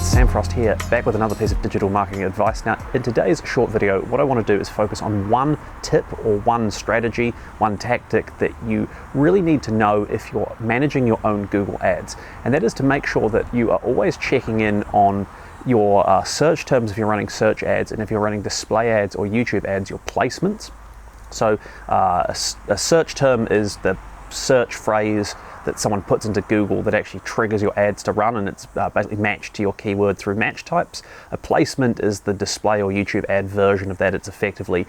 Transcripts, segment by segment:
Sam Frost here, back with another piece of digital marketing advice. Now, in today's short video, what I want to do is focus on one tip or one strategy, one tactic that you really need to know if you're managing your own Google Ads. And that is to make sure that you are always checking in on your search terms if you're running search ads, and if you're running display ads or YouTube ads, your placements. So a search term is the search phrase that someone puts into Google that actually triggers your ads to run, and it's basically matched to your keyword through match types. A placement is the display or YouTube ad version of that. It's effectively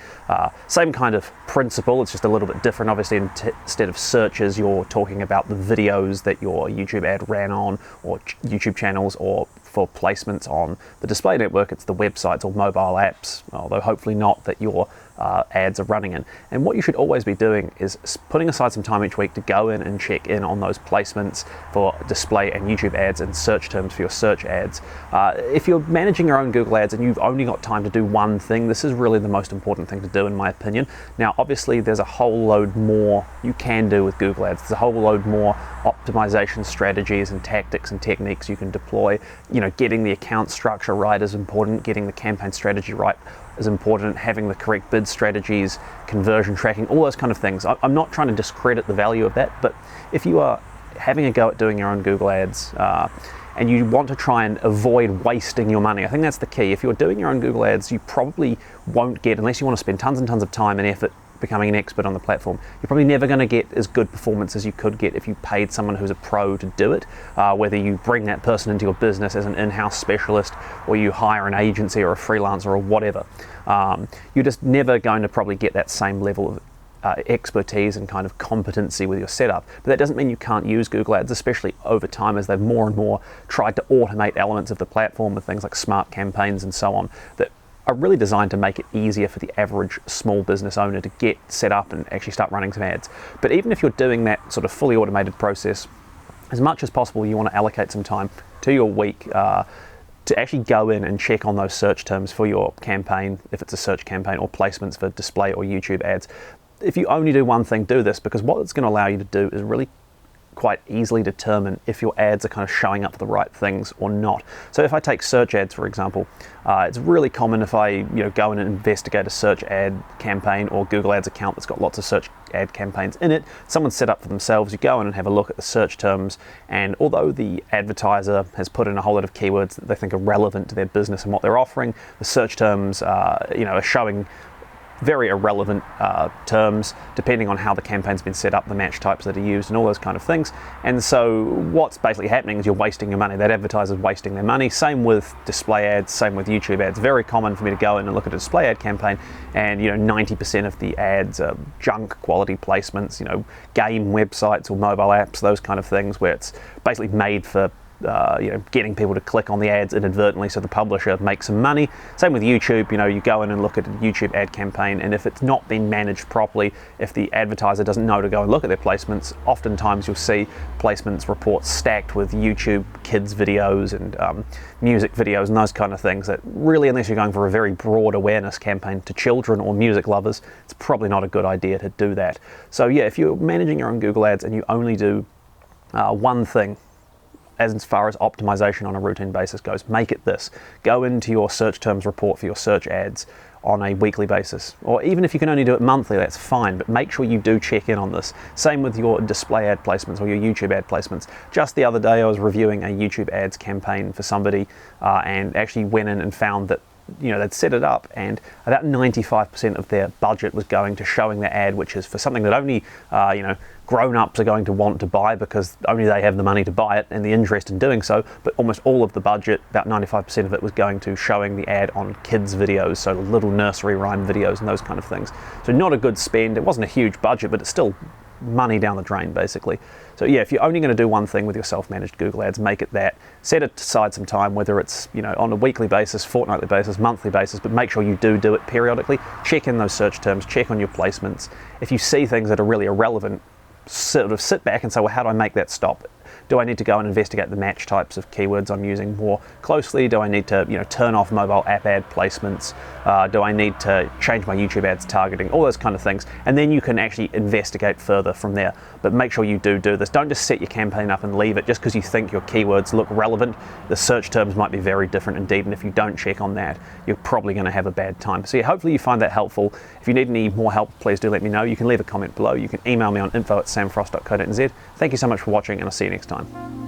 same kind of principle, it's just a little bit different. Obviously, instead of searches, you're talking about the videos that your YouTube ad ran on, or YouTube channels, or for placements on the display network, it's the websites or mobile apps, although hopefully not, that your ads are running in. And what you should always be doing is putting aside some time each week to go in and check in on those placements for display and YouTube ads and search terms for your search ads. If you're managing your own Google ads and you've only got time to do one thing, this is really the most important thing to do, in my opinion. Now, obviously, there's a whole load more you can do with Google ads. There's a whole load more optimization strategies and tactics and techniques you can deploy. You know, getting the account structure right is important, getting the campaign strategy right is important, having the correct bid strategies, conversion tracking, all those kind of things. I'm not trying to discredit the value of that, but if you are having a go at doing your own Google ads and you want to try and avoid wasting your money, I think that's the key. If you're doing your own Google ads, you probably won't get, unless you want to spend tons and tons of time and effort becoming an expert on the platform, you're probably never going to get as good performance as you could get if you paid someone who's a pro to do it. Whether you bring that person into your business as an in-house specialist, or you hire an agency or a freelancer or whatever, you're just never going to probably get that same level of expertise and kind of competency with your setup. But that doesn't mean you can't use Google Ads, especially over time as they've more and more tried to automate elements of the platform with things like smart campaigns and so on, that are really designed to make it easier for the average small business owner to get set up and actually start running some ads. But even if you're doing that sort of fully automated process, as much as possible you want to allocate some time to your week to actually go in and check on those search terms for your campaign, if it's a search campaign, or placements for display or YouTube ads. If you only do one thing, do this, because what it's going to allow you to do is really quite easily determine if your ads are kind of showing up for the right things or not. So if I take search ads, for example, it's really common if I go in and investigate a search ad campaign or Google Ads account that's got lots of search ad campaigns in it, someone's set up for themselves, you go in and have a look at the search terms, and although the advertiser has put in a whole lot of keywords that they think are relevant to their business and what they're offering, the search terms are showing very irrelevant terms depending on how the campaign's been set up, the match types that are used, and all those kind of things. And so what's basically happening is you're wasting your money. That advertiser's wasting their money. Same with display ads, same with YouTube ads. Very common for me to go in and look at a display ad campaign, and 90% of the ads are junk quality placements, game websites or mobile apps, those kind of things, where it's basically made for getting people to click on the ads inadvertently so the publisher makes some money. Same with YouTube. You go in and look at a YouTube ad campaign, and if it's not been managed properly, if the advertiser doesn't know to go and look at their placements, oftentimes you'll see placements reports stacked with YouTube kids videos and music videos and those kind of things that really, unless you're going for a very broad awareness campaign to children or music lovers, it's probably not a good idea to do that. So yeah, if you're managing your own Google ads and you only do one thing, as far as optimization on a routine basis goes, make it this. Go into your search terms report for your search ads on a weekly basis, or even if you can only do it monthly, that's fine, but make sure you do check in on this. Same with your display ad placements or your YouTube ad placements. Just the other day I was reviewing a YouTube ads campaign for somebody and actually went in and found that they'd set it up, and about 95% of their budget was going to showing their ad, which is for something that only grown-ups are going to want to buy because only they have the money to buy it and the interest in doing so. But almost all of the budget, about 95% of it, was going to showing the ad on kids videos, so little nursery rhyme videos and those kind of things. So not a good spend. It wasn't a huge budget, but it's still money down the drain, basically. So yeah, if you're only going to do one thing with your self-managed Google ads, make it that. Set aside some time, whether it's on a weekly basis, fortnightly basis, monthly basis, but make sure you do it periodically. Check in those search terms, check on your placements. If you see things that are really irrelevant, sort of sit back and say, well, how do I make that stop? Do I need to go and investigate the match types of keywords I'm using more closely? Do I need to, turn off mobile app ad placements? Do I need to change my YouTube ads targeting? All those kind of things. And then you can actually investigate further from there. But make sure you do this. Don't just set your campaign up and leave it just because you think your keywords look relevant. The search terms might be very different indeed, and if you don't check on that, you're probably going to have a bad time. So yeah, hopefully you find that helpful. If you need any more help, please do let me know. You can leave a comment below. You can email me on info@samfrost.co.nz. Thank you so much for watching, and I'll see you next time.